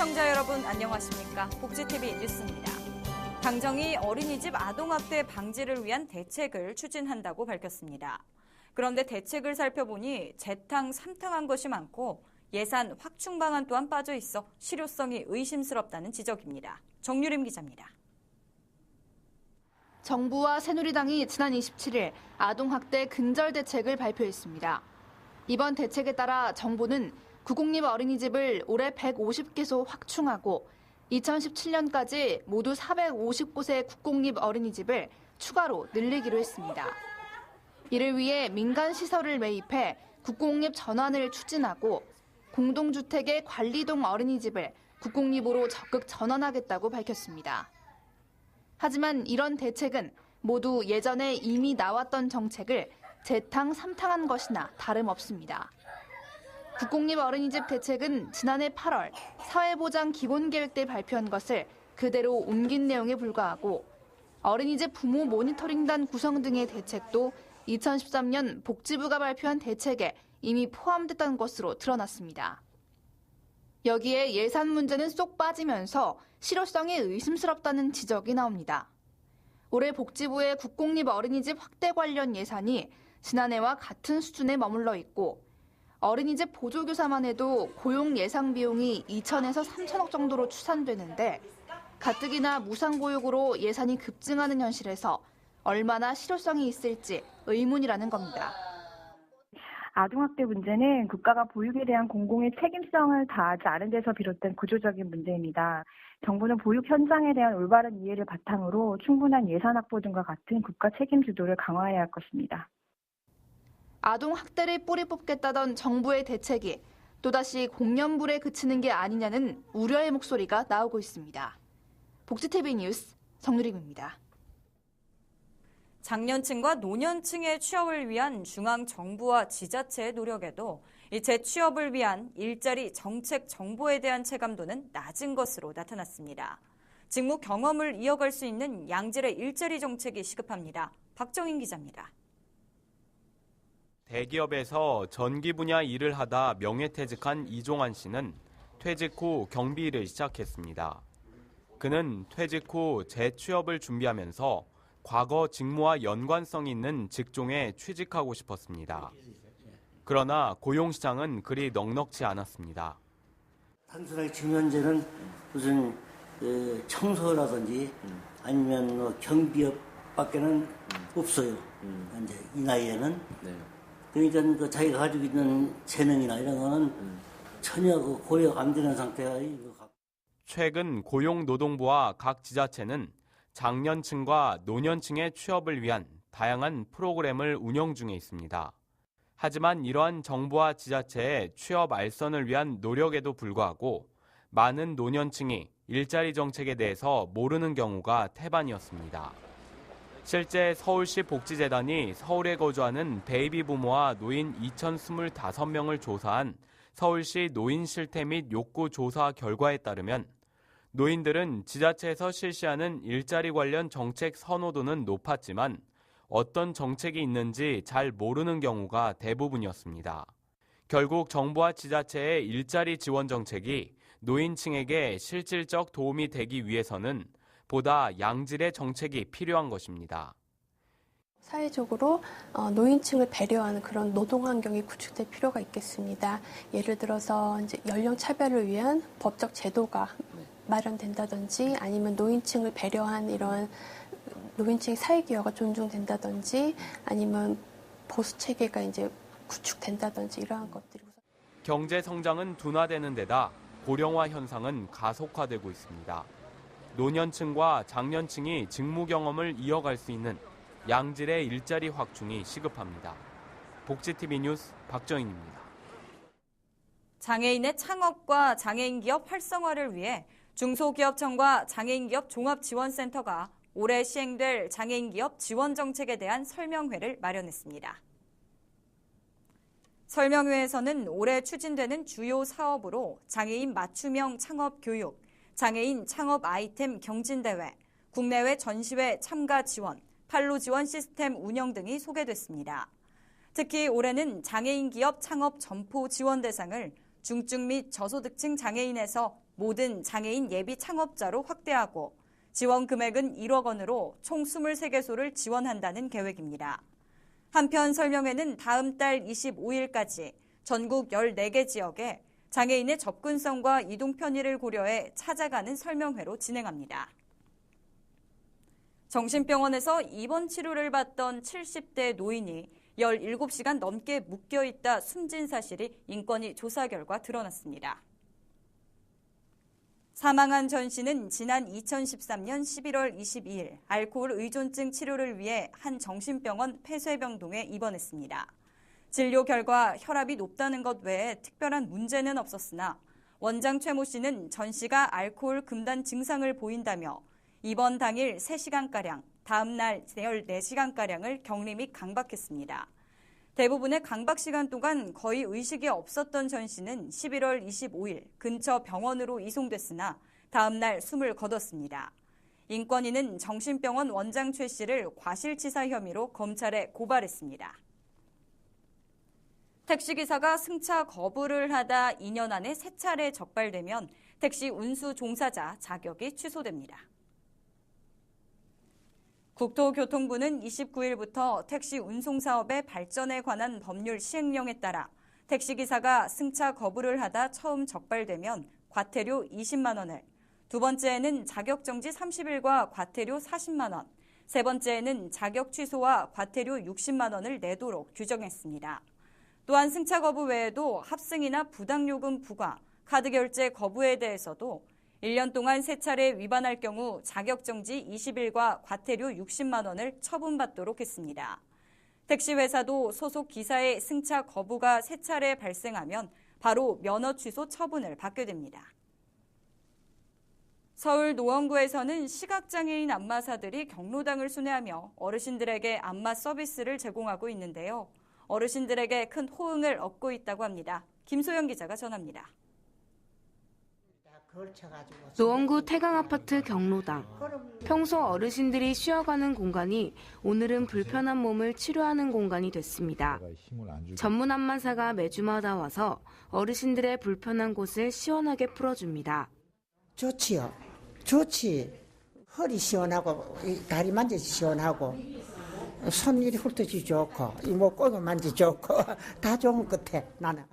시청자 여러분 안녕하십니까? 복지TV 뉴스입니다. 당정이 어린이집 아동학대 방지를 위한 대책을 추진한다고 밝혔습니다. 그런데 대책을 살펴보니 재탕, 삼탕한 것이 많고 예산 확충 방안 또한 빠져 있어 실효성이 의심스럽다는 지적입니다. 정유림 기자입니다. 정부와 새누리당이 지난 27일 아동학대 근절 대책을 발표했습니다. 이번 대책에 따라 정부는 구공립 어린이집을 올해 150개소 확충하고 2017년까지 모두 450곳의 국공립 어린이집을 추가로 늘리기로 했습니다. 이를 위해 민간 시설을 매입해 국공립 전환을 추진하고 공동주택의 관리동 어린이집을 국공립으로 적극 전환하겠다고 밝혔습니다. 하지만 이런 대책은 모두 예전에 이미 나왔던 정책을 재탕, 삼탕한 것이나 다름없습니다. 국공립 어린이집 대책은 지난해 8월 사회보장 기본계획 때 발표한 것을 그대로 옮긴 내용에 불과하고 어린이집 부모 모니터링단 구성 등의 대책도 2013년 복지부가 발표한 대책에 이미 포함됐던 것으로 드러났습니다. 여기에 예산 문제는 쏙 빠지면서 실효성이 의심스럽다는 지적이 나옵니다. 올해 복지부의 국공립 어린이집 확대 관련 예산이 지난해와 같은 수준에 머물러 있고 어린이집 보조교사만 해도 고용 예상 비용이 2천에서 3천억 정도로 추산되는데 가뜩이나 무상보육으로 예산이 급증하는 현실에서 얼마나 실효성이 있을지 의문이라는 겁니다. 아동학대 문제는 국가가 보육에 대한 공공의 책임성을 다하지 않은 데서 비롯된 구조적인 문제입니다. 정부는 보육 현장에 대한 올바른 이해를 바탕으로 충분한 예산 확보 등과 같은 국가 책임 주도를 강화해야 할 것입니다. 아동학대를 뿌리 뽑겠다던 정부의 대책이 또다시 공연불에 그치는 게 아니냐는 우려의 목소리가 나오고 있습니다. 복지TV 뉴스 정유림입니다. 장년층과 노년층의 취업을 위한 중앙정부와 지자체의 노력에도 이 재취업을 위한 일자리 정책 정보에 대한 체감도는 낮은 것으로 나타났습니다. 직무 경험을 이어갈 수 있는 양질의 일자리 정책이 시급합니다. 박정인 기자입니다. 대기업에서 전기 분야 일을 하다 명예퇴직한 이종환 씨는 퇴직 후 경비 일을 시작했습니다. 그는 퇴직 후 재취업을 준비하면서 과거 직무와 연관성 있는 직종에 취직하고 싶었습니다. 그러나 고용시장은 그리 넉넉지 않았습니다. 단순하게 지금 현재는 무슨 청소라든지 아니면 경비업밖에는 없어요. 현재 이 나이에는. 그러니까 자기가 가지고 있는 재능이나 이런 거는 전혀 고려가 안 되는 상태가. 최근 고용노동부와 각 지자체는 장년층과 노년층의 취업을 위한 다양한 프로그램을 운영 중에 있습니다. 하지만 이러한 정부와 지자체의 취업 알선을 위한 노력에도 불구하고 많은 노년층이 일자리 정책에 대해서 모르는 경우가 태반이었습니다. 실제 서울시 복지재단이 서울에 거주하는 베이비 부모와 노인 2,025명을 조사한 서울시 노인 실태 및 욕구 조사 결과에 따르면 노인들은 지자체에서 실시하는 일자리 관련 정책 선호도는 높았지만 어떤 정책이 있는지 잘 모르는 경우가 대부분이었습니다. 결국 정부와 지자체의 일자리 지원 정책이 노인층에게 실질적 도움이 되기 위해서는 보다 양질의 정책이 필요한 것입니다. 사회적으로 노인층을 배려하는 그런 노동 환경이 구축될 필요가 있겠습니다. 예를 들어서 이제 연령 차별을 위한 법적 제도가 마련된다든지 아니면 노인층을 배려한 이런 노인층의 사회기여가 존중된다든지 아니면 보수 체계가 이제 구축된다든지 이러한 것들이. 경제 성장은 둔화되는 데다 고령화 현상은 가속화되고 있습니다. 노년층과 장년층이 직무 경험을 이어갈 수 있는 양질의 일자리 확충이 시급합니다. 복지TV 뉴스 박정인입니다. 장애인의 창업과 장애인 기업 활성화를 위해 중소기업청과 장애인기업 종합지원센터가 올해 시행될 장애인기업 지원 정책에 대한 설명회를 마련했습니다. 설명회에서는 올해 추진되는 주요 사업으로 장애인 맞춤형 창업 교육, 장애인 창업 아이템 경진대회, 국내외 전시회 참가 지원, 판로 지원 시스템 운영 등이 소개됐습니다. 특히 올해는 장애인 기업 창업 점포 지원 대상을 중증 및 저소득층 장애인에서 모든 장애인 예비 창업자로 확대하고 지원 금액은 1억 원으로 총 23개소를 지원한다는 계획입니다. 한편 설명회는 다음 달 25일까지 전국 14개 지역에 장애인의 접근성과 이동 편의를 고려해 찾아가는 설명회로 진행합니다. 정신병원에서 입원 치료를 받던 70대 노인이 17시간 넘게 묶여있다 숨진 사실이 인권위 조사 결과 드러났습니다. 사망한 전 씨는 지난 2013년 11월 22일 알코올 의존증 치료를 위해 한 정신병원 폐쇄병동에 입원했습니다. 진료 결과 혈압이 높다는 것 외에 특별한 문제는 없었으나 원장 최모 씨는 전 씨가 알코올 금단 증상을 보인다며 입원 당일 3시간가량, 다음 날 14시간가량을 격리 및 강박했습니다. 대부분의 강박 시간 동안 거의 의식이 없었던 전 씨는 11월 25일 근처 병원으로 이송됐으나 다음 날 숨을 거뒀습니다. 인권위는 정신병원 원장 최 씨를 과실치사 혐의로 검찰에 고발했습니다. 택시기사가 승차 거부를 하다 2년 안에 3차례 적발되면 택시 운수 종사자 자격이 취소됩니다. 국토교통부는 29일부터 택시 운송사업의 발전에 관한 법률 시행령에 따라 택시기사가 승차 거부를 하다 처음 적발되면 과태료 20만 원을, 두 번째에는 자격정지 30일과 과태료 40만 원, 세 번째에는 자격 취소와 과태료 60만 원을 내도록 규정했습니다. 또한 승차 거부 외에도 합승이나 부당요금 부과, 카드 결제 거부에 대해서도 1년 동안 3차례 위반할 경우 자격정지 20일과 과태료 60만 원을 처분받도록 했습니다. 택시회사도 소속 기사의 승차 거부가 3차례 발생하면 바로 면허 취소 처분을 받게 됩니다. 서울 노원구에서는 시각장애인 안마사들이 경로당을 순회하며 어르신들에게 안마 서비스를 제공하고 있는데요. 어르신들에게 큰 호응을 얻고 있다고 합니다. 김소영 기자가 전합니다. 노원구 태강아파트 경로당. 평소 어르신들이 쉬어가는 공간이 오늘은 불편한 몸을 치료하는 공간이 됐습니다. 전문 안마사가 매주마다 와서 어르신들의 불편한 곳을 시원하게 풀어줍니다. 좋지요. 좋지. 허리 시원하고 다리 만지기 시원하고 손 이리 훑어지 좋고 이목 꼬고 만지 좋고 다 좋은 것 같아 나는.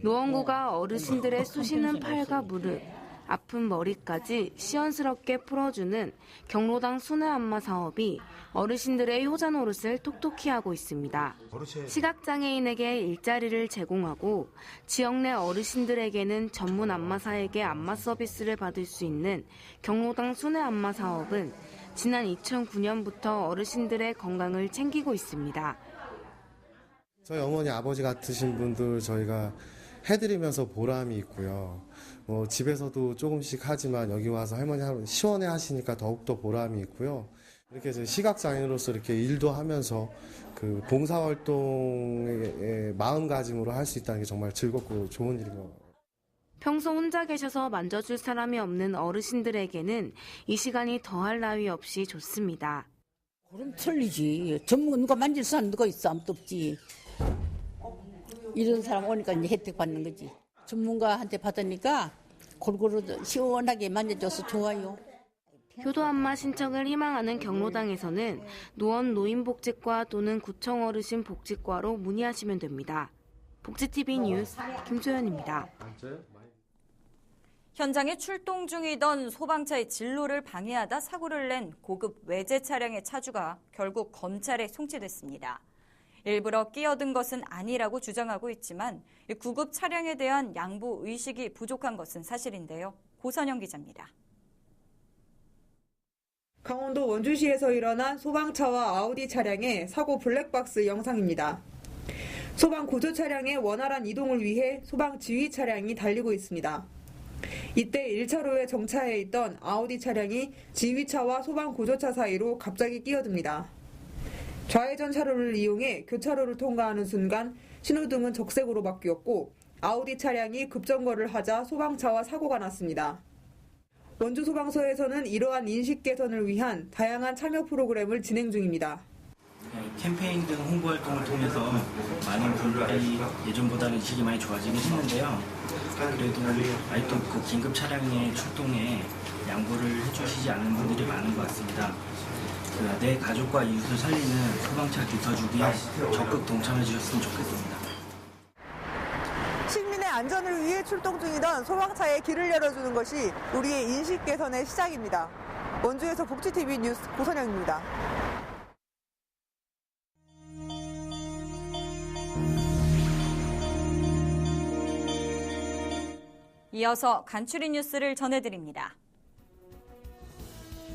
노원구가 어르신들의 쑤시는 팔과 무릎, 아픈 머리까지 시원스럽게 풀어주는 경로당 순회 안마 사업이 어르신들의 효자 노릇을 톡톡히 하고 있습니다. 시각장애인에게 일자리를 제공하고 지역 내 어르신들에게는 전문 안마사에게 안마 서비스를 받을 수 있는 경로당 순회 안마 사업은 지난 2009년부터 어르신들의 건강을 챙기고 있습니다. 저희 어머니 아버지 같으신 분들 저희가 해드리면서 보람이 있고요. 집에서도 조금씩 하지만 여기 와서 할머니 시원해 하시니까 더욱더 보람이 있고요. 이렇게 시각장애인으로서 이렇게 일도 하면서 그 봉사활동의 마음가짐으로 할 수 있다는 게 정말 즐겁고 좋은 일인 것 같아요. 평소 혼자 계셔서 만져줄 사람이 없는 어르신들에게는 이 시간이 더할 나위 없이 좋습니다. 그럼 틀리지. 전문 누가 만질 사람 누가 있어? 아무도 없지. 이런 사람 오니까 이제 혜택 받는 거지. 전문가한테 받으니까 골고루 시원하게 만져줘서 좋아요. 효도 안마 신청을 희망하는 경로당에서는 노원 노인복지과 또는 구청 어르신 복지과로 문의하시면 됩니다. 복지TV 뉴스 김소연입니다. 현장에 출동 중이던 소방차의 진로를 방해하다 사고를 낸 고급 외제 차량의 차주가 결국 검찰에 송치됐습니다. 일부러 끼어든 것은 아니라고 주장하고 있지만 구급 차량에 대한 양보 의식이 부족한 것은 사실인데요. 고선영 기자입니다. 강원도 원주시에서 일어난 소방차와 아우디 차량의 사고 블랙박스 영상입니다. 소방 구조 차량의 원활한 이동을 위해 소방 지휘 차량이 달리고 있습니다. 이때 1차로에 정차해 있던 아우디 차량이 지휘차와 소방 구조차 사이로 갑자기 끼어듭니다. 좌회전 차로를 이용해 교차로를 통과하는 순간 신호등은 적색으로 바뀌었고 아우디 차량이 급정거를 하자 소방차와 사고가 났습니다. 원주소방서에서는 이러한 인식 개선을 위한 다양한 참여 프로그램을 진행 중입니다. 캠페인 등 홍보 활동을 통해서 많은 분들이 예전보다는 인식이 많이 좋아지긴 했는데요. 그래도 아직도 그 긴급 차량의 출동에 양보를 해주시지 않는 분들이 많은 것 같습니다. 내 가족과 이웃을 살리는 소방차 기서주기에 적극 동참해 주셨으면 좋겠습니다. 시민의 안전을 위해 출동 중이던 소방차에 길을 열어주는 것이 우리의 인식 개선의 시작입니다. 원주에서 복지TV 뉴스 고선영입니다. 이어서 간추린 뉴스를 전해드립니다.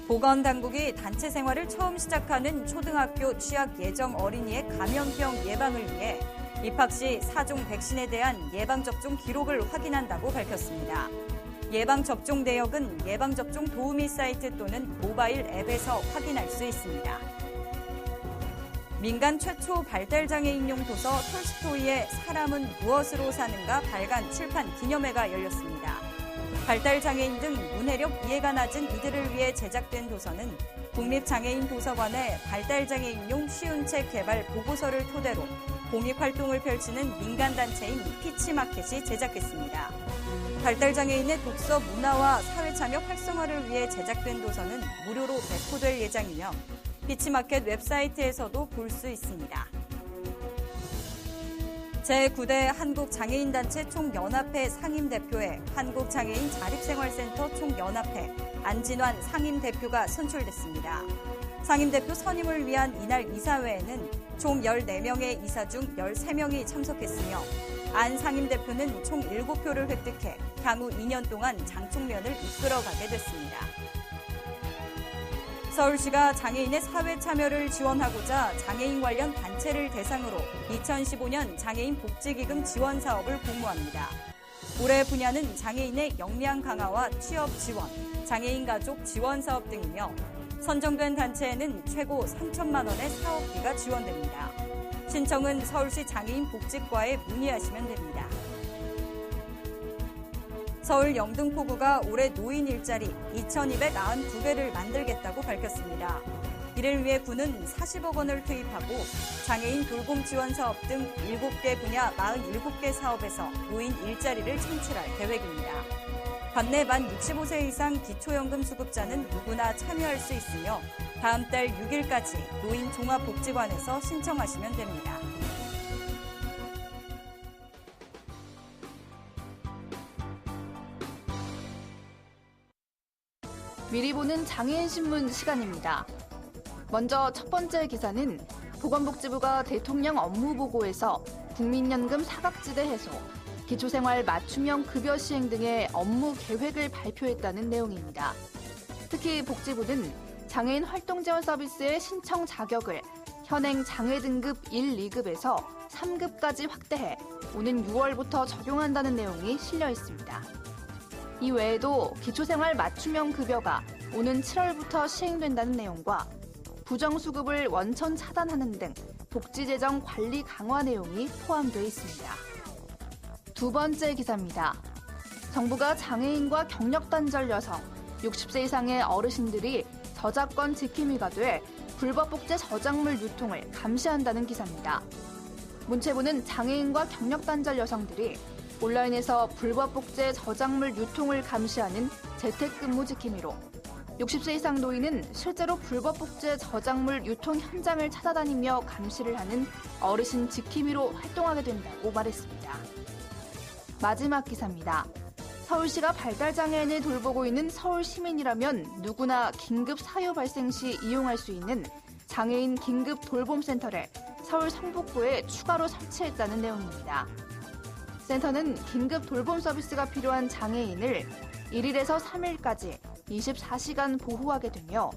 보건당국이 단체 생활을 처음 시작하는 초등학교 취약 예정 어린이의 감염병 예방을 위해 입학 시 4종 백신에 대한 예방접종 기록을 확인한다고 밝혔습니다. 예방접종 내역은 예방접종 도우미 사이트 또는 모바일 앱에서 확인할 수 있습니다. 민간 최초 발달장애인용 도서 톨스토이의 사람은 무엇으로 사는가 발간 출판 기념회가 열렸습니다. 발달장애인 등 문해력 이해가 낮은 이들을 위해 제작된 도서는 국립장애인도서관의 발달장애인용 쉬운 책 개발 보고서를 토대로 공익활동을 펼치는 민간단체인 피치마켓이 제작했습니다. 발달장애인의 독서 문화와 사회참여 활성화를 위해 제작된 도서는 무료로 배포될 예정이며 피치마켓 웹사이트에서도 볼 수 있습니다. 제9대 한국장애인단체 총연합회 상임대표에 한국장애인 자립생활센터 총연합회 안진환 상임대표가 선출됐습니다. 상임대표 선임을 위한 이날 이사회에는 총 14명의 이사 중 13명이 참석했으며 안 상임대표는 총 7표를 획득해 향후 2년 동안 장총련을 이끌어가게 됐습니다. 서울시가 장애인의 사회 참여를 지원하고자 장애인 관련 단체를 대상으로 2015년 장애인 복지기금 지원 사업을 공모합니다. 올해 분야는 장애인의 역량 강화와 취업 지원, 장애인 가족 지원 사업 등이며 선정된 단체에는 최고 3천만 원의 사업비가 지원됩니다. 신청은 서울시 장애인 복지과에 문의하시면 됩니다. 서울 영등포구가 올해 노인 일자리 2,292개를 만들겠다고 밝혔습니다. 이를 위해 구는 40억 원을 투입하고 장애인 돌봄 지원 사업 등 7개 분야 47개 사업에서 노인 일자리를 창출할 계획입니다. 관내 만 65세 이상 기초연금 수급자는 누구나 참여할 수 있으며 다음 달 6일까지 노인 종합복지관에서 신청하시면 됩니다. 미리 보는 장애인 신문 시간입니다. 먼저 첫 번째 기사는 보건복지부가 대통령 업무보고에서 국민연금 사각지대 해소, 기초생활 맞춤형 급여 시행 등의 업무 계획을 발표했다는 내용입니다. 특히 복지부는 장애인 활동지원 서비스의 신청 자격을 현행 장애 등급 1, 2급에서 3급까지 확대해 오는 6월부터 적용한다는 내용이 실려 있습니다. 이 외에도 기초생활 맞춤형 급여가 오는 7월부터 시행된다는 내용과 부정수급을 원천 차단하는 등 복지재정 관리 강화 내용이 포함되어 있습니다. 두 번째 기사입니다. 정부가 장애인과 경력단절 여성, 60세 이상의 어르신들이 저작권 지킴이가 돼 불법 복제 저작물 유통을 감시한다는 기사입니다. 문체부는 장애인과 경력단절 여성들이 온라인에서 불법 복제 저작물 유통을 감시하는 재택근무 지킴이로 60세 이상 노인은 실제로 불법 복제 저작물 유통 현장을 찾아다니며 감시를 하는 어르신 지킴이로 활동하게 된다고 말했습니다. 마지막 기사입니다. 서울시가 발달장애인을 돌보고 있는 서울시민이라면 누구나 긴급 사유 발생 시 이용할 수 있는 장애인 긴급 돌봄센터를 서울 성북구에 추가로 설치했다는 내용입니다. 센터는 긴급 돌봄 서비스가 필요한 장애인을 1일에서 3일까지 24시간 보호하게 되며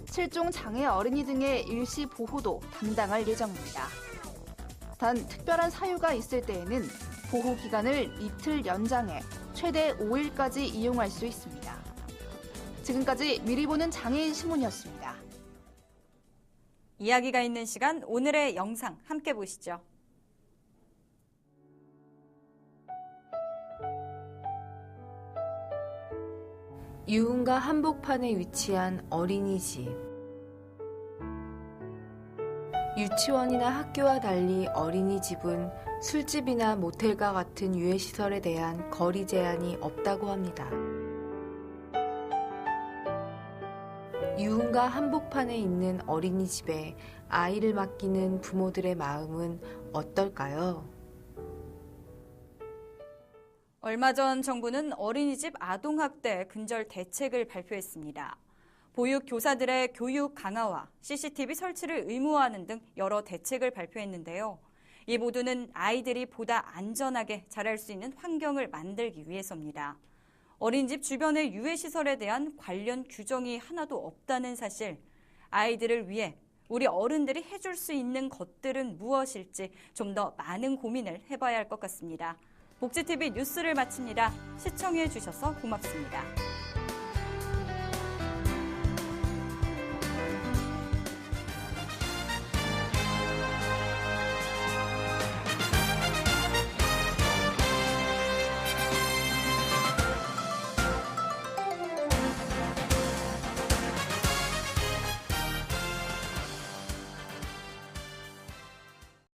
7종 장애 어린이 등의 일시 보호도 담당할 예정입니다. 단 특별한 사유가 있을 때에는 보호 기간을 이틀 연장해 최대 5일까지 이용할 수 있습니다. 지금까지 미리 보는 장애인 신문이었습니다. 이야기가 있는 시간 오늘의 영상 함께 보시죠. 유흥가 한복판에 위치한 어린이집. 유치원이나 학교와 달리 어린이집은 술집이나 모텔과 같은 유해시설에 대한 거리 제한이 없다고 합니다. 유흥가 한복판에 있는 어린이집에 아이를 맡기는 부모들의 마음은 어떨까요? 얼마 전 정부는 어린이집 아동학대 근절 대책을 발표했습니다. 보육 교사들의 교육 강화와 CCTV 설치를 의무화하는 등 여러 대책을 발표했는데요. 이 모두는 아이들이 보다 안전하게 자랄 수 있는 환경을 만들기 위해서입니다. 어린이집 주변의 유해시설에 대한 관련 규정이 하나도 없다는 사실, 아이들을 위해 우리 어른들이 해줄 수 있는 것들은 무엇일지 좀 더 많은 고민을 해봐야 할 것 같습니다. 복지TV 뉴스를 마칩니다. 시청해 주셔서 고맙습니다.